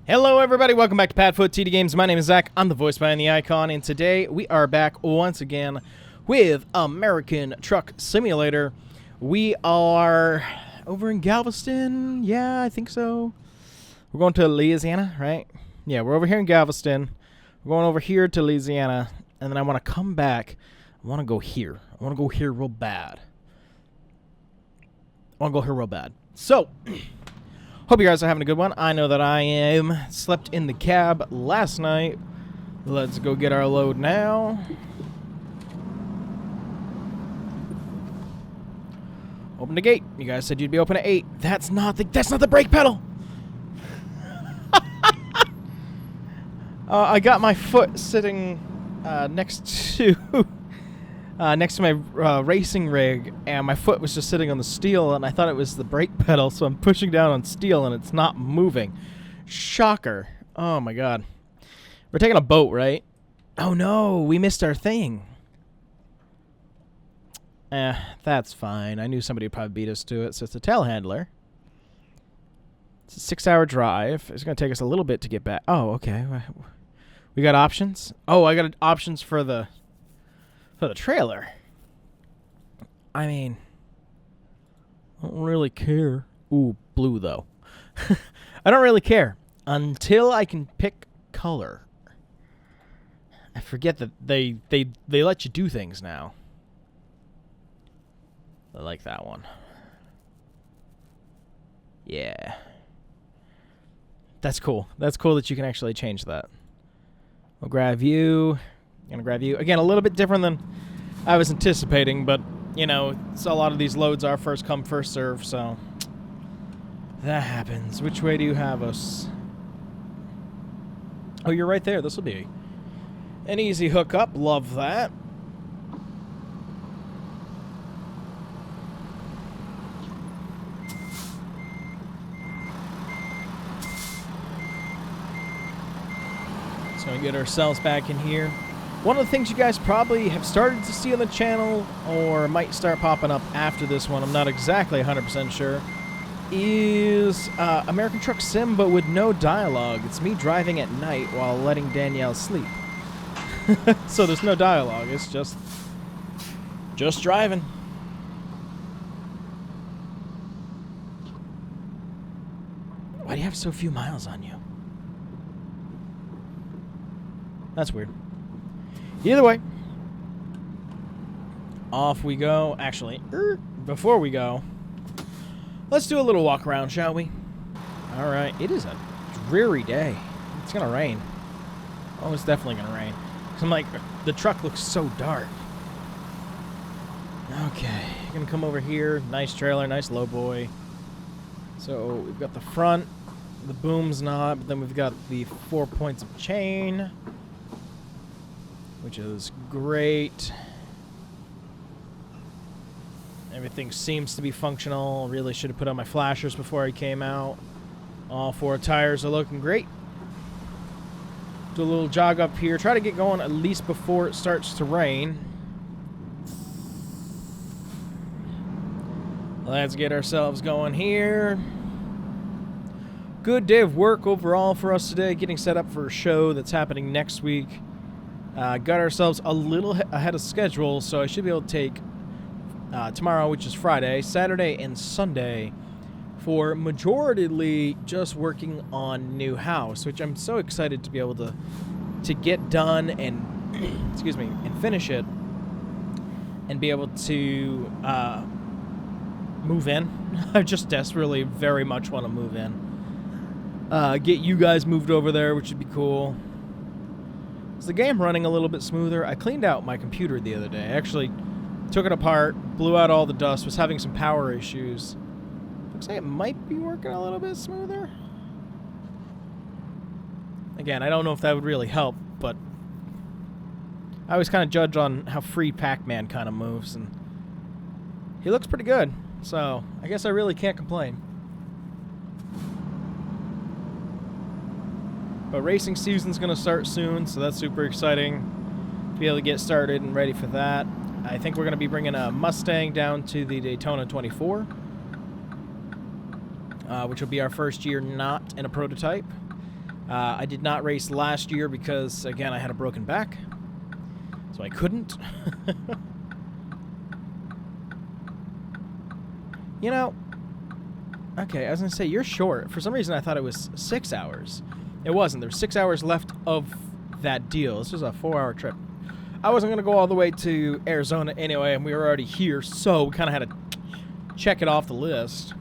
Hello everybody, welcome back to PadFootTD Games. My name is Zach, I'm the voice behind the icon, and today we are back once again with American Truck Simulator. We are over in Galveston, yeah, I think so. We're going to Louisiana, right? Yeah, we're over here in Galveston. We're going over here to Louisiana, and then I want to come back. I want to go here. I want to go here real bad. So, hope you guys are having a good one. I know that I am. Slept in the cab last night. Let's go get our load now. Open the gate. You guys said you'd be open at 8. That's not the brake pedal. I got my foot sitting next to my racing rig, and my foot was just sitting on the steel, and I thought it was the brake pedal, so I'm pushing down on steel, and it's not moving. Shocker. Oh, my God. We're taking a boat, right? Oh, no. We missed our thing. That's fine. I knew somebody would probably beat us to it, so it's a telehandler. It's a 6-hour drive. It's going to take us a little bit to get back. Oh, okay. We got options? Oh, I got options for the trailer. I mean, I don't really care. Ooh, blue though. I don't really care until I can pick color. I forget that they let you do things now. I like that one. Yeah. That's cool. That's cool that you can actually change that. We'll grab you. Gonna grab you. Again, a little bit different than I was anticipating, but, you know, so a lot of these loads are first come, first serve, so that happens. Which way do you have us? Oh, you're right there. This will be an easy hookup. Love that. So we get ourselves back in here. One of the things you guys probably have started to see on the channel, or might start popping up after this one, I'm not exactly 100% sure, is American Truck Sim, but with no dialogue. It's me driving at night while letting Danielle sleep. So there's no dialogue, it's just driving. Why do you have so few miles on you? That's weird. Either way, off we go. Actually, before we go, let's do a little walk around, shall we? All right. It is a dreary day. It's going to rain. Oh, it's definitely going to rain. I'm like, the truck looks so dark. Okay. Going to come over here. Nice trailer. Nice low boy. So we've got the front, the boom's not, but then we've got the 4 points of chain, which is great. Everything seems to be functional. Really should have put on my flashers before I came out. All 4 tires are looking great. Do a little jog up here. Try to get going at least before it starts to rain. Let's get ourselves going here. Good day of work overall for us today. Getting set up for a show that's happening next week. Got ourselves a little ahead of schedule, so I should be able to take tomorrow, which is Friday, Saturday, and Sunday for majoritarily just working on new house, which I'm so excited to be able to get done and excuse me, and finish it and be able to move in. I just desperately very much want to move in. Get you guys moved over there, which would be cool. Is the game running a little bit smoother? I cleaned out my computer the other day. I actually took it apart, blew out all the dust, was having some power issues. Looks like it might be working a little bit smoother. Again, I don't know if that would really help, but I always kind of judge on how free Pac-Man kind of moves, and he looks pretty good, so I guess I really can't complain. But racing season's going to start soon, so that's super exciting to be able to get started and ready for that. I think we're going to be bringing a Mustang down to the Daytona 24. which will be our first year not in a prototype. I did not race last year because, again, I had a broken back, so I couldn't. You know, okay, I was going to say, you're short. For some reason, I thought it was 6 hours. It wasn't. There's 6 hours left of that deal. This was a 4-hour trip. I wasn't going to go all the way to Arizona anyway, and we were already here, so we kind of had to check it off the list.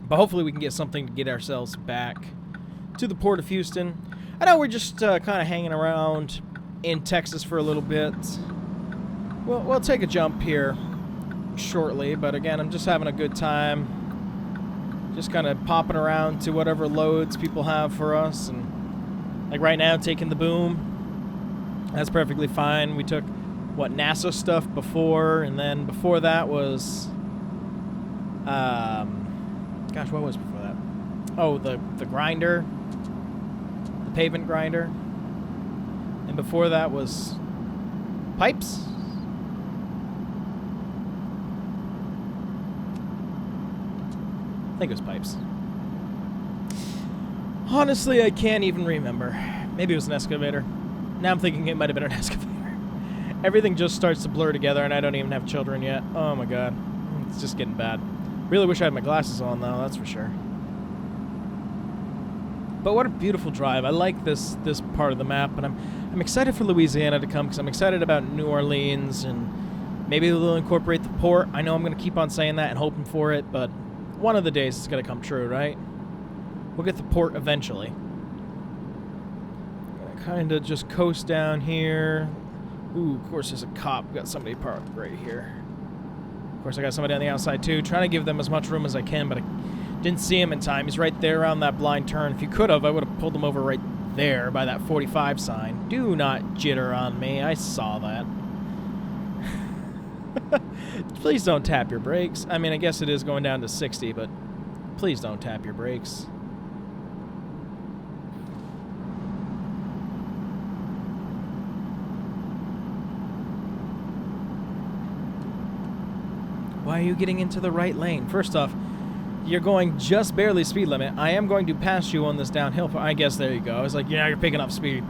But hopefully we can get something to get ourselves back to the Port of Houston. I know we're just kind of hanging around in Texas for a little bit. We'll take a jump here shortly, but again, I'm just having a good time. Just kind of popping around to whatever loads people have for us. And like right now, taking the boom. That's perfectly fine. We took, what, NASA stuff before, and then before that was, gosh, what was before that? Oh, the grinder, the pavement grinder. And before that was pipes. I think it was pipes. Honestly, I can't even remember. Maybe it was an excavator. Now I'm thinking it might have been an excavator. Everything just starts to blur together, and I don't even have children yet. Oh my god. It's just getting bad. Really wish I had my glasses on, though, that's for sure. But what a beautiful drive. I like this part of the map, and I'm excited for Louisiana to come, because I'm excited about New Orleans, and maybe they'll incorporate the port. I know I'm going to keep on saying that and hoping for it, but one of the days it's going to come true, right? We'll get the port eventually. Kind of just coast down here. Ooh, of course there's a cop. We've got somebody parked right here. Of course I got somebody on the outside too. Trying to give them as much room as I can, but I didn't see him in time. He's right there around that blind turn. If you could have, I would have pulled him over right there by that 45 sign. Do not jitter on me. I saw that. Please don't tap your brakes. I mean, I guess it is going down to 60, but please don't tap your brakes. Why are you getting into the right lane? First off, you're going just barely speed limit. I am going to pass you on this downhill. I guess there you go. I was like, yeah, you're picking up speed.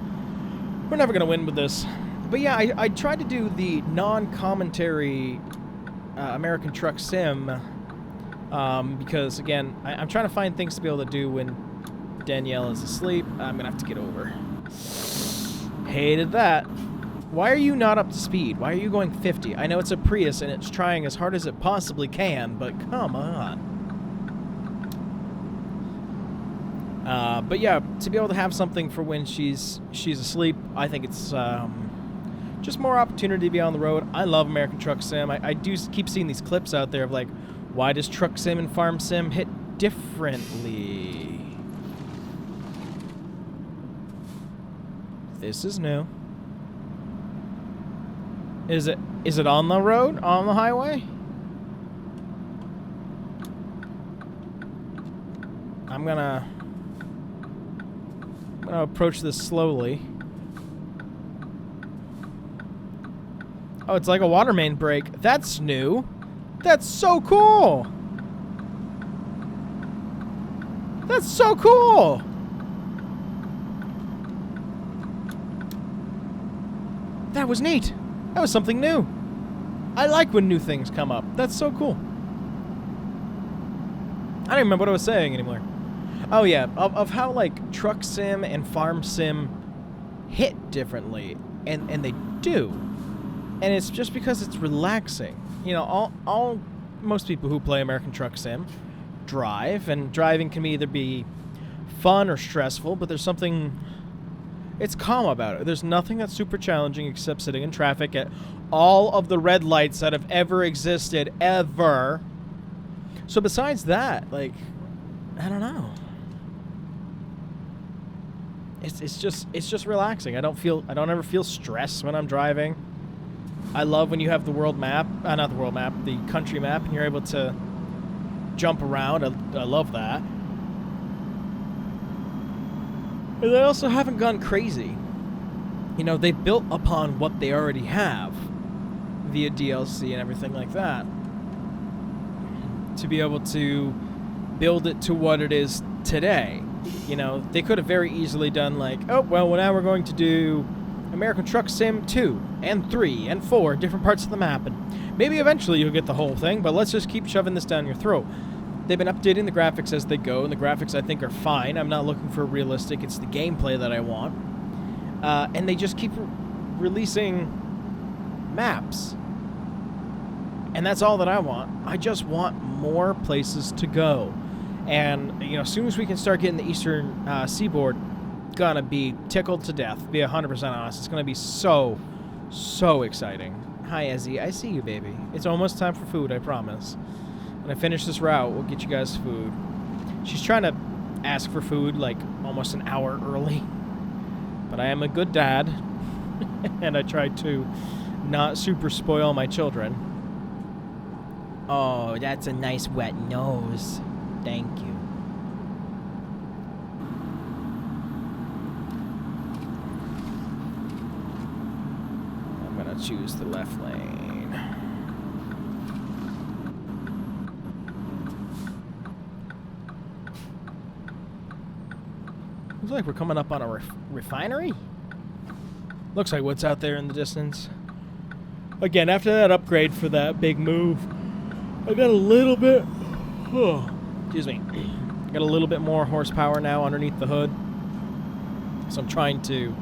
We're never going to win with this. But yeah, I tried to do the non-commentary American Truck Sim because, again, I'm trying to find things to be able to do when Danielle is asleep. I'm going to have to get over. Hated that. Why are you not up to speed? Why are you going 50? I know it's a Prius and it's trying as hard as it possibly can, but come on. But yeah, to be able to have something for when she's asleep, I think it's just more opportunity to be on the road. I love American Truck Sim. I do keep seeing these clips out there of like, why does Truck Sim and Farm Sim hit differently? This is new. Is it on the road? On the highway? I'm gonna approach this slowly. Oh, it's like a water main break. That's new. That's so cool. That's so cool. That was neat. That was something new. I like when new things come up. That's so cool. I don't even remember what I was saying anymore. Oh yeah, of how like Truck Sim and Farm Sim hit differently, and they do, and it's just because it's relaxing. You know, most people who play American Truck Sim drive, and driving can either be fun or stressful, but there's something. It's calm about it. There's nothing that's super challenging except sitting in traffic at all of the red lights that have ever existed, ever. So besides that, like, I don't know. It's just relaxing. I don't ever feel stress when I'm driving. I love when you have the world map, not the world map, the country map, and you're able to jump around. I love that. But they also haven't gone crazy. You know, they built upon what they already have via DLC and everything like that to be able to build it to what it is today. You know, they could have very easily done like, oh, well, now we're going to do American Truck Sim 2 and 3 and 4 different parts of the map, and maybe eventually you'll get the whole thing, but let's just keep shoving this down your throat. They've been updating the graphics as they go, and the graphics I think are fine. I'm not looking for realistic. It's the gameplay that I want. And they just keep releasing maps. And that's all that I want. I just want more places to go. And, you know, as soon as we can start getting the eastern seaboard, gonna be tickled to death. Be 100% honest. It's gonna be so exciting. Hi, Ezzy. I see you, baby. It's almost time for food, I promise. When I finish this route, we'll get you guys food. She's trying to ask for food like almost an hour early. But I am a good dad. And I try to not super spoil my children. Oh, that's a nice wet nose. Thank you. I'm gonna choose the left lane. Looks like we're coming up on a refinery. Looks like what's out there in the distance. Again, after that upgrade for that big move, I got a little bit... Oh, excuse me. I got a little bit more horsepower now underneath the hood. So I'm trying to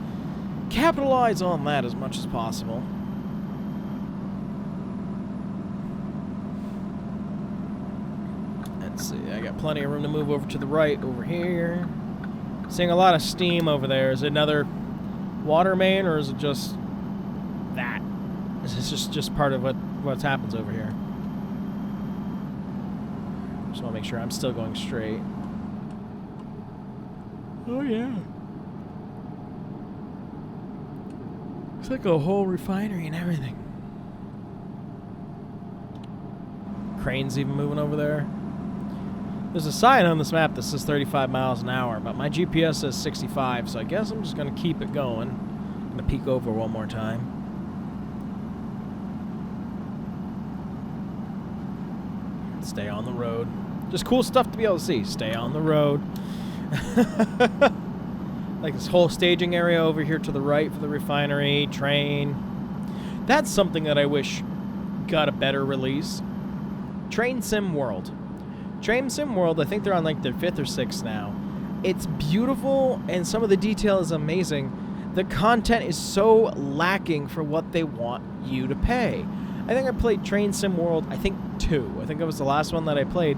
capitalize on that as much as possible. Let's see. I got plenty of room to move over to the right over here. Seeing a lot of steam over there. Is it another water main, or is it just that? Is this just part of what happens over here? Just want to make sure I'm still going straight. Oh yeah. Looks like a whole refinery and everything. Cranes even moving over there. There's a sign on this map that says 35 miles an hour, but my GPS says 65, so I guess I'm just going to keep it going. I'm going to peek over one more time. Stay on the road. Just cool stuff to be able to see. Stay on the road. Like this whole staging area over here to the right for the refinery, train. That's something that I wish got a better release. Train Sim World. Train Sim World, I think they're on like their 5th or 6th now. It's beautiful and some of the detail is amazing. The content is so lacking for what they want you to pay. I think I played Train Sim World, I think 2. I think that was the last one that I played.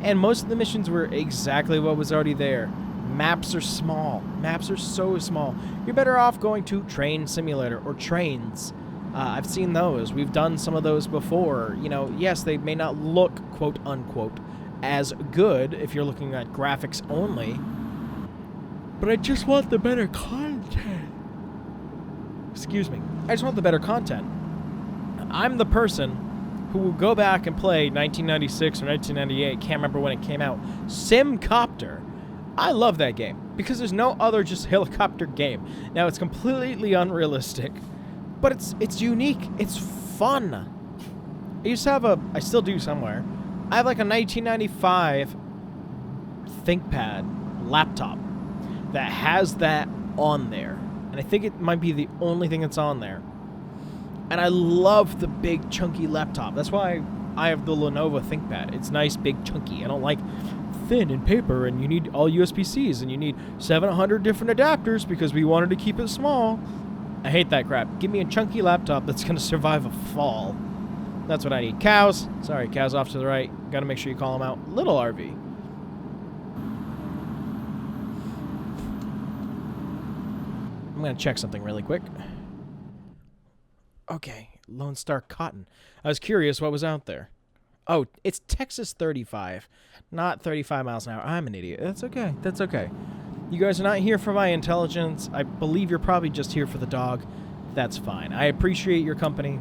And most of the missions were exactly what was already there. Maps are small. Maps are so small. You're better off going to Train Simulator or Trains. I've seen those. We've done some of those before. You know, yes, they may not look, quote unquote, as good if you're looking at graphics only, but I just want the better content. Excuse me. I just want the better content. I'm the person who will go back and play 1996 or 1998, can't remember when it came out, Simcopter. I love that game because there's no other just helicopter game. Now, it's completely unrealistic, but it's unique. It's fun. I used to have I still do somewhere, I have like a 1995 ThinkPad laptop that has that on there. And I think it might be the only thing that's on there. And I love the big chunky laptop. That's why I have the Lenovo ThinkPad. It's nice, big, chunky. I don't like thin and paper, and you need all USB-Cs, and you need 700 different adapters because we wanted to keep it small. I hate that crap. Give me a chunky laptop that's going to survive a fall. That's what I need. Cows. Sorry, cows off to the right. Got to make sure you call them out. Little RV. I'm going to check something really quick. Okay, Lone Star Cotton. I was curious what was out there. Oh, it's Texas 35, not 35 miles an hour. I'm an idiot. That's okay. That's okay. You guys are not here for my intelligence. I believe you're probably just here for the dog. That's fine. I appreciate your company.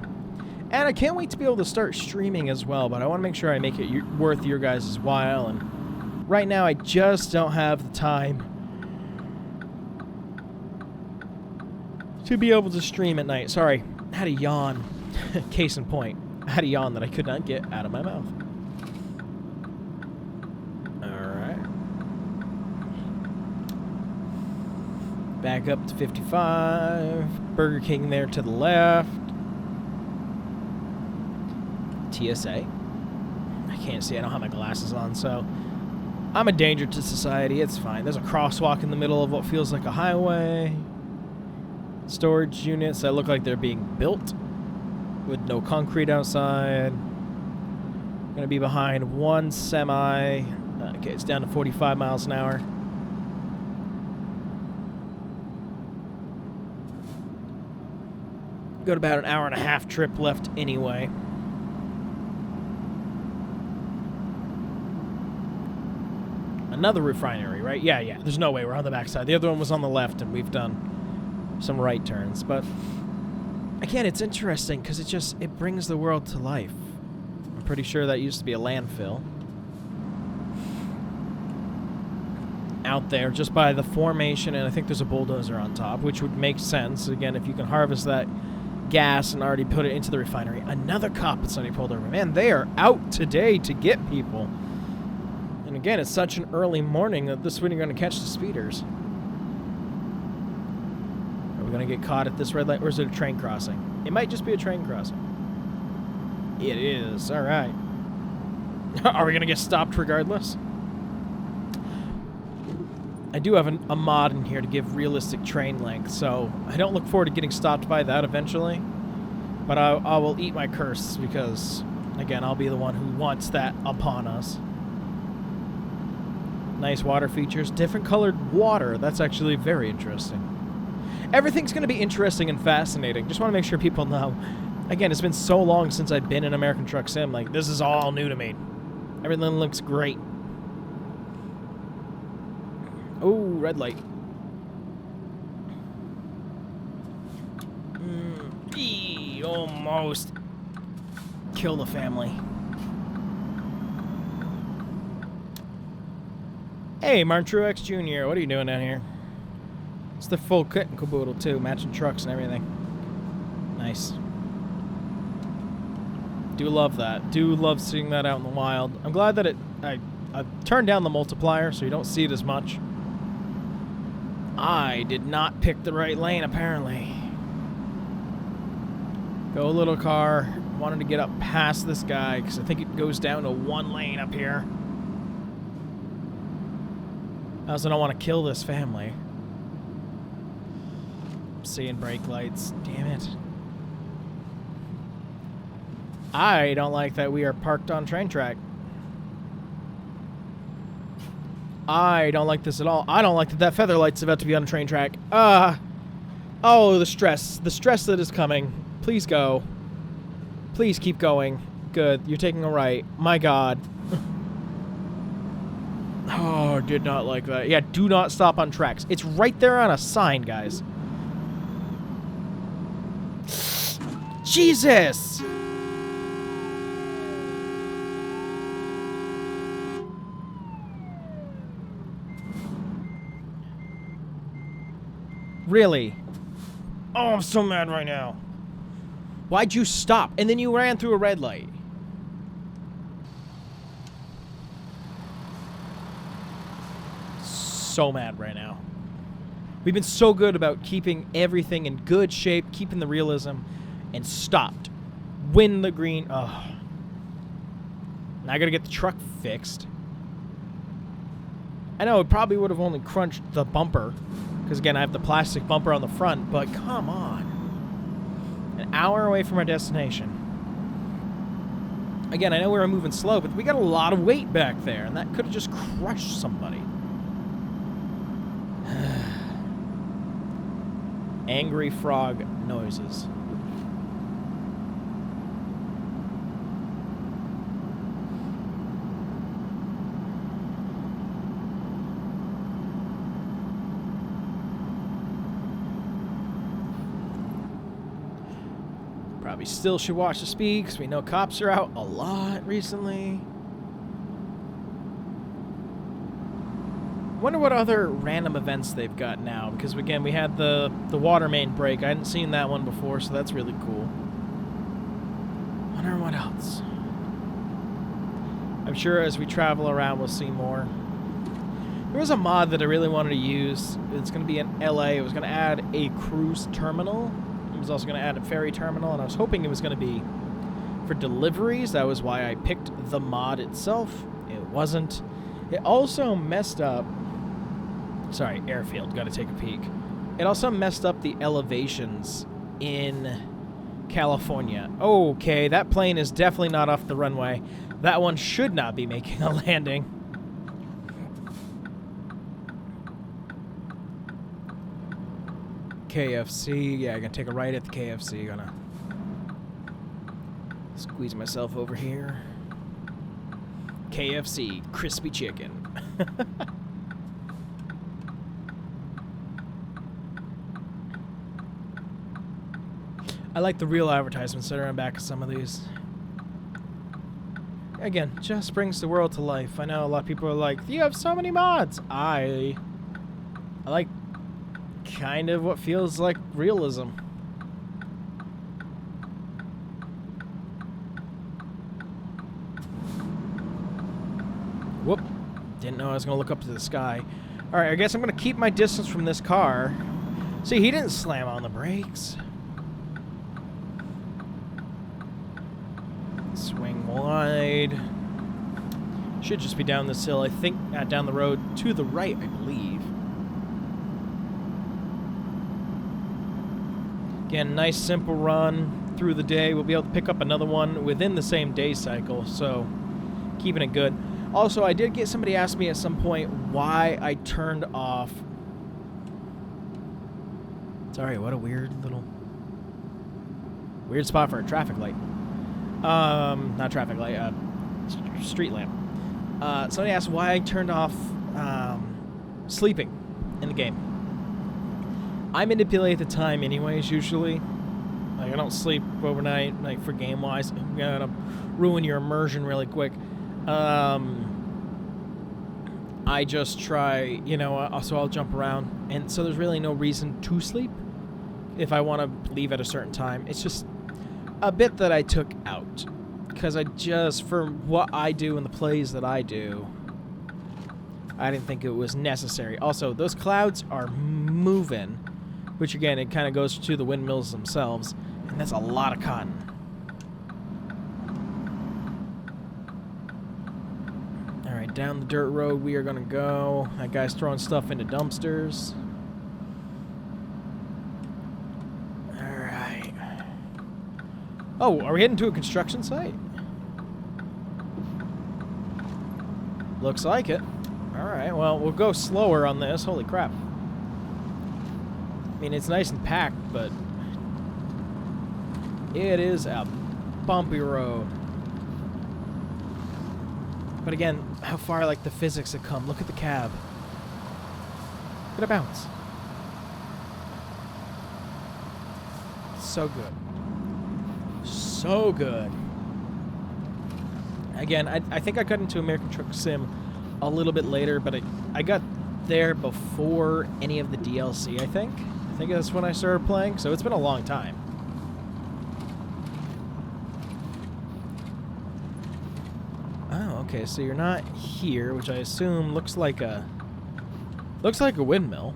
And I can't wait to be able to start streaming as well, but I want to make sure I make it worth your guys' while. And right now, I just don't have the time to be able to stream at night. Sorry, I had a yawn. Case in point, I had a yawn that I could not get out of my mouth. Alright. Back up to 55. Burger King there to the left. TSA. I can't see. I don't have my glasses on, so I'm a danger to society. It's fine. There's a crosswalk in the middle of what feels like a highway. Storage units that look like they're being built with no concrete outside. Gonna be behind one semi. Okay, it's down to 45 miles an hour. Got about an hour and a half trip left anyway. Another refinery, right? Yeah. There's no way we're on the backside. The other one was on the left, and we've done some right turns. But again, it's interesting because it brings the world to life. I'm pretty sure that used to be a landfill. Out there, just by the formation, and I think there's a bulldozer on top, which would make sense. Again, if you can harvest that gas and already put it into the refinery. Another cop that's already pulled over. Man, they are out today to get people. And again, it's such an early morning that this is when you're going to catch the speeders. Are we going to get caught at this red light, or is it a train crossing? It might just be a train crossing. It is. All right. Are we going to get stopped regardless? I do have a mod in here to give realistic train length, so I don't look forward to getting stopped by that eventually. But I will eat my curse because, again, I'll be the one who wants that upon us. Nice water features. Different colored water. That's actually very interesting. Everything's going to be interesting and fascinating. Just want to make sure people know. Again, it's been so long since I've been in American Truck Sim. Like, this is all new to me. Everything looks great. Oh, red light. Almost. Kill the family. Hey, Martin Truex Jr., what are you doing down here? It's the full kit and caboodle, too. Matching trucks and everything. Nice. Do love that. Do love seeing that out in the wild. I'm glad that I turned down the multiplier so you don't see it as much. I did not pick the right lane, apparently. Go, little car. Wanted to get up past this guy because I think it goes down to one lane up here. I also don't want to kill this family. I'm seeing brake lights. Damn it. I don't like that we are parked on train track. I don't like this at all. I don't like that feather light's about to be on a train track. Oh, the stress. The stress that is coming. Please go. Please keep going. Good. You're taking a right. My God. Oh, did not like that. Yeah, do not stop on tracks. It's right there on a sign, guys. Jesus! Really? Oh, I'm so mad right now. Why'd you stop? And then you ran through a red light. So mad right now. We've been so good about keeping everything in good shape, keeping the realism, and stopped. Win the green. Ugh. Now I gotta get the truck fixed. I know it probably would have only crunched the bumper. Because, again, I have the plastic bumper on the front, but come on. An hour away from our destination. Again, I know we were moving slow, but we got a lot of weight back there, and that could have just crushed somebody. Angry frog noises. Probably still should watch the speed because we know cops are out a lot recently. Wonder what other random events they've got now, because again we had the water main break. I hadn't seen that one before, so that's really cool. Wonder what else. I'm sure as we travel around we'll see more. There was a mod that I really wanted to use. It's going to be in LA. It was going to add a cruise terminal. It was also going to add a ferry terminal, and I was hoping it was going to be for deliveries. That was why I picked the mod itself. It wasn't. It also messed up. Sorry, airfield. Got to take a peek. It also messed up the elevations in California. Okay, that plane is definitely not off the runway. That one should not be making a landing. KFC. Yeah, I'm gonna take a right at the KFC. Gonna squeeze myself over here. KFC, crispy chicken. I like the real advertisements that are on back of some of these. Again, just brings the world to life. I know a lot of people are like, you have so many mods. I like kind of what feels like realism. Whoop. Didn't know I was going to look up to the sky. Alright, I guess I'm going to keep my distance from this car. See, he didn't slam on the brakes. Swing wide. Should just be down this hill. I think down the road to the right, I believe. Again, nice simple run through the day. We'll be able to pick up another one within the same day cycle, so keeping it good. Also, I did get somebody ask me at some point why I turned off. Sorry, what a weird spot for a traffic light. Not traffic light, street lamp. Somebody asked why I turned off sleeping in the game. I manipulate the time anyways, usually. Like, I don't sleep overnight, like, for game-wise. I'm gonna ruin your immersion really quick. I just try, you know, so I'll jump around. And so there's really no reason to sleep if I want to leave at a certain time. It's just a bit that I took out. Because I just, for what I do and the plays that I do, I didn't think it was necessary. Also, those clouds are moving. Which, again, it kind of goes to the windmills themselves. And that's a lot of cotton. Alright, down the dirt road we are going to go. That guy's throwing stuff into dumpsters. Alright. Oh, are we heading to a construction site? Looks like it. Alright, well, we'll go slower on this. Holy crap. I mean, it's nice and packed, but it is a bumpy road. But again, how far, like, the physics have come. Look at the cab. Look at it bounce. So good. So good. Again, I think I got into American Truck Sim a little bit later, but I got there before any of the DLC, I think. I think that's when I started playing, so it's been a long time. Oh, okay, so you're not here, which I assume looks like a windmill.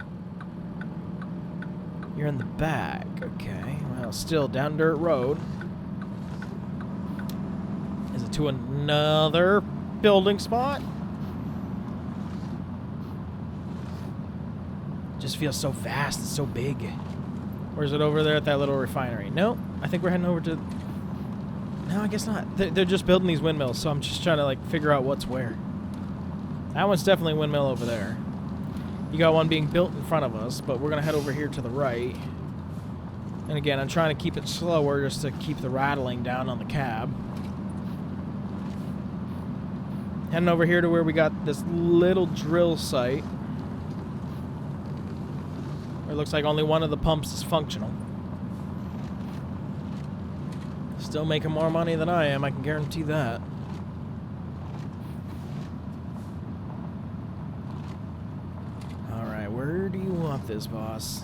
You're in the back, okay. Well, still down dirt road. Is it to another building spot? Just feels so vast, it's so big. Or is it over there at that little refinery? No, I think we're heading over to... No, I guess not. They're just building these windmills, so I'm just trying to, like, figure out what's where. That one's definitely a windmill over there. You got one being built in front of us, but we're going to head over here to the right. And again, I'm trying to keep it slower just to keep the rattling down on the cab. Heading over here to where we got this little drill site. It looks like only one of the pumps is functional. Still making more money than I am, I can guarantee that. Alright, where do you want this, boss?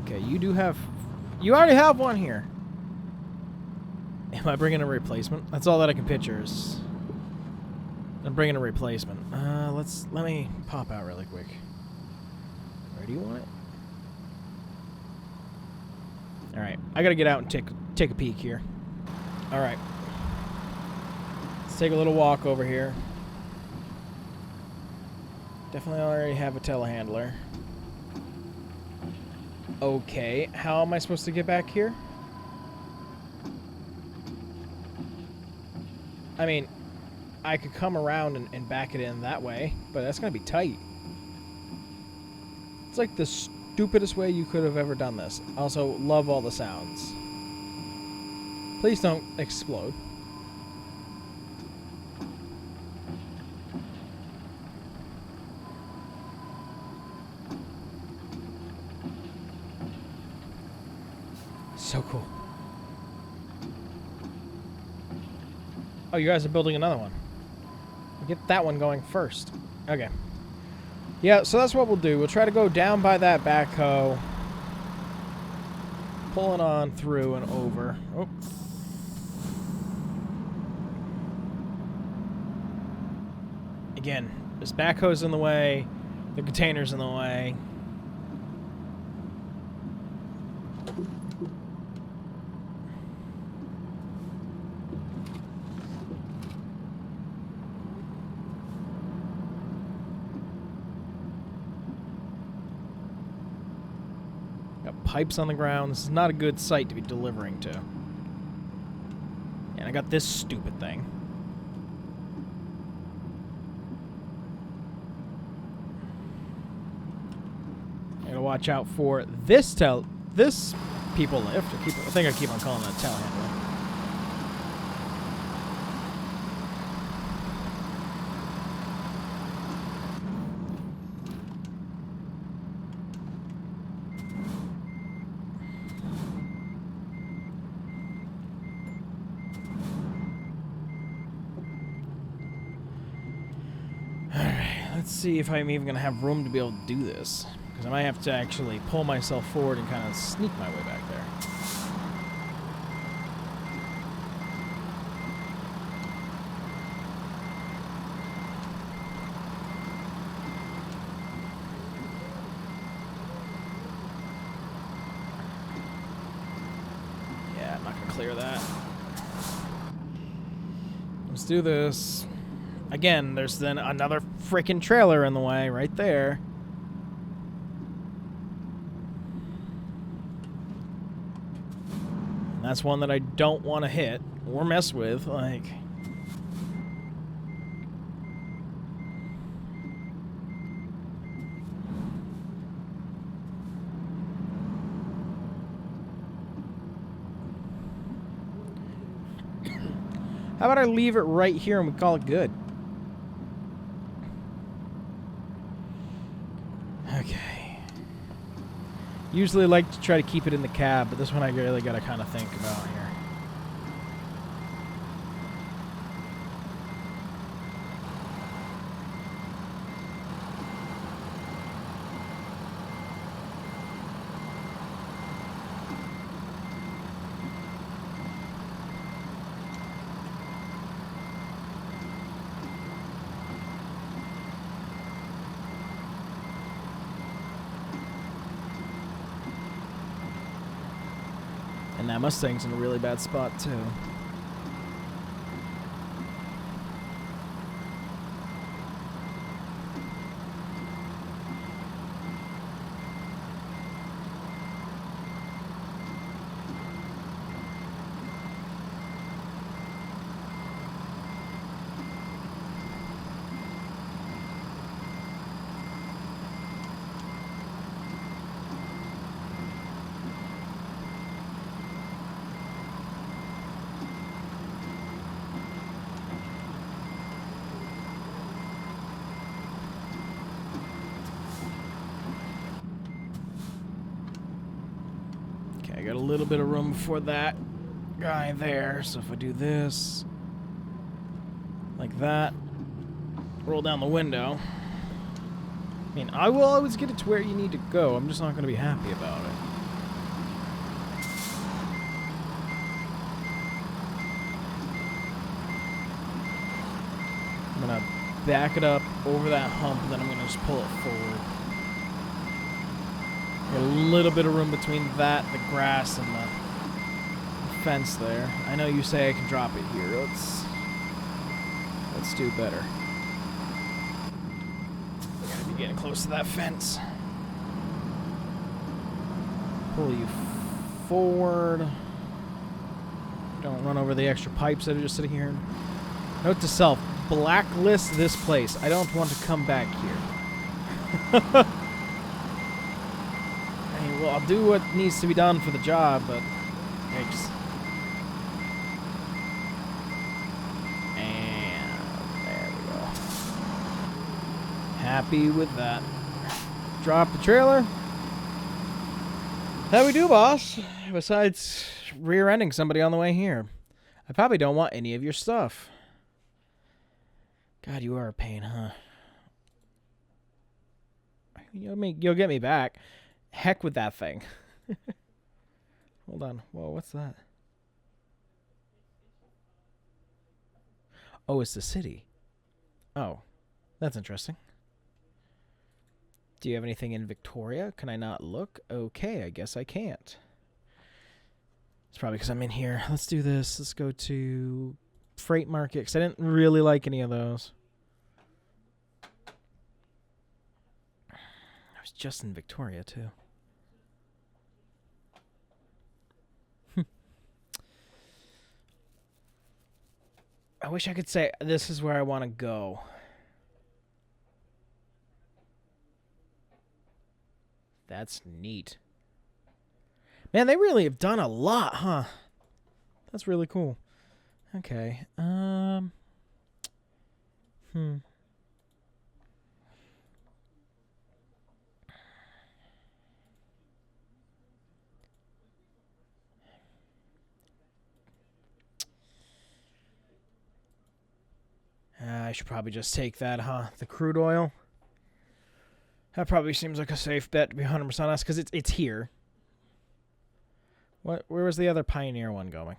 Okay, you do have... You already have one here. Am I bringing a replacement? That's all that I can picture is... And bring in a replacement. Let me pop out really quick. Where do you want it? All right, I gotta get out and take a peek here. All right, let's take a little walk over here. Definitely already have a telehandler. Okay, how am I supposed to get back here? I mean, I could come around and back it in that way, but that's gonna be tight. It's like the stupidest way you could have ever done this. Also, love all the sounds. Please don't explode. So cool. Oh, you guys are building another one. Get that one going first. Okay. Yeah, so that's what we'll do. We'll try to go down by that backhoe. Pull it on through and over. Oh. Again, this backhoe's in the way. The container's in the way. Pipes on the ground. This is not a good site to be delivering to. And I got this stupid thing. I gotta watch out for this people lift. I think I keep on calling it a telehandler. Let's see if I'm even going to have room to be able to do this. Because I might have to actually pull myself forward and kind of sneak my way back there. Yeah, I'm not going to clear that. Let's do this. Again, there's then another freaking trailer in the way right there. And that's one that I don't want to hit or mess with. Like, how about I leave it right here and we call it good? Okay. Usually like to try to keep it in the cab, but this one I really got to kind of think about here. And that Mustang's in a really bad spot, too. I got a little bit of room before that guy there, so if I do this, like that, roll down the window. I mean, I will always get it to where you need to go. I'm just not going to be happy about it. I'm going to back it up over that hump, and then I'm going to just pull it forward. Get a little bit of room between that, the grass, and the fence there. I know you say I can drop it here. Let's do better. We're going to be getting close to that fence. Pull you forward. Don't run over the extra pipes that are just sitting here. Note to self, blacklist this place. I don't want to come back here. I mean, well, I'll do what needs to be done for the job, but yikes. And there we go. Happy with that. Drop the trailer. How we do, boss? Besides rear-ending somebody on the way here. I probably don't want any of your stuff. God, you are a pain, huh? You'll get me back. Heck with that thing. Hold on. Whoa, what's that? Oh, it's the city. Oh, that's interesting. Do you have anything in Victoria? Can I not look? Okay, I guess I can't. It's probably because I'm in here. Let's do this. Let's go to Freight Market, because I didn't really like any of those. I was just in Victoria, too. I wish I could say this is where I want to go. That's neat. Man, they really have done a lot, huh? That's really cool. Okay. I should probably just take that, huh? The crude oil. That probably seems like a safe bet to be 100% honest, because it's here. Where was the other Pioneer one going?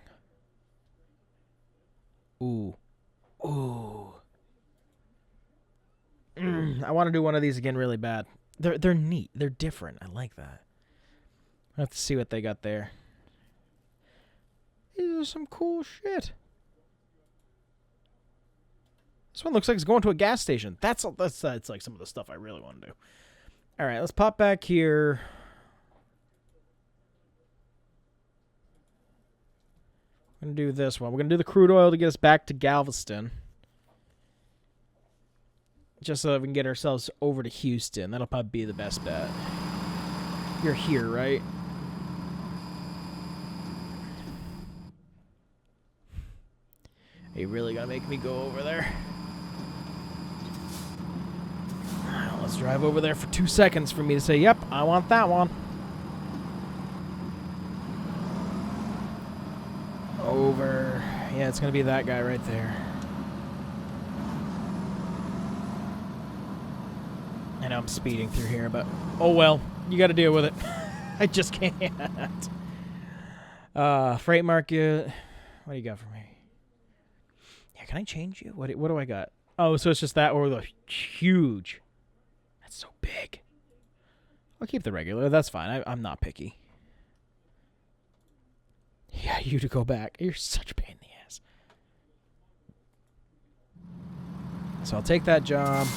Ooh. Ooh. I want to do one of these again really bad. They're neat. They're different. I like that. I have to see what they got there. These are some cool shit. This one looks like it's going to a gas station. That's like some of the stuff I really want to do. All right, let's pop back here. We're going to do this one. We're going to do the crude oil to get us back to Galveston. Just so that we can get ourselves over to Houston. That'll probably be the best bet. You're here, right? Are you really going to make me go over there? Let's drive over there for 2 seconds for me to say, yep, I want that one. Over. Yeah, it's going to be that guy right there. I know I'm speeding through here, but oh well. You got to deal with it. I just can't. Freight Market. What do you got for me? Yeah, can I change you? What do I got? Oh, so it's just that or the huge. That's so big. I'll keep the regular. That's fine. I'm not picky. Yeah, you to go back. You're such a pain in the ass. So I'll take that job.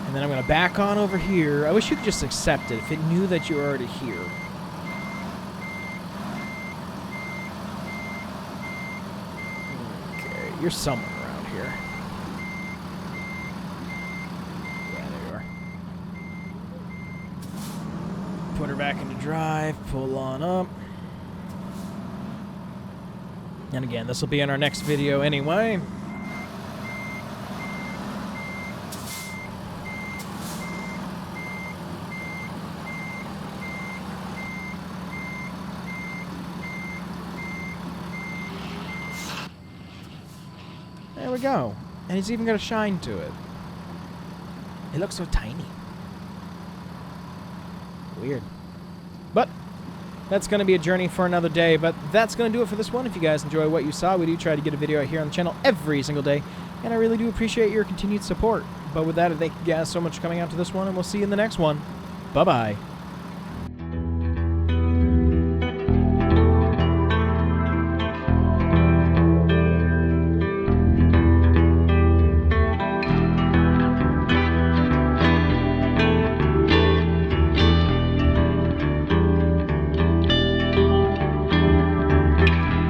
And then I'm going to back on over here. I wish you could just accept it if it knew that you were already here. Okay, you're somewhere around here. Yeah, there you are. Put her back into drive. Pull on up. And again, this will be in our next video anyway. There we go. And it's even got a shine to it. It looks so tiny. Weird. But that's going to be a journey for another day. But that's going to do it for this one. If you guys enjoy what you saw, we do try to get a video out here on the channel every single day. and I really do appreciate your continued support. But with that, I thank you guys so much for coming out to this one, and we'll see you in the next one. Bye-bye.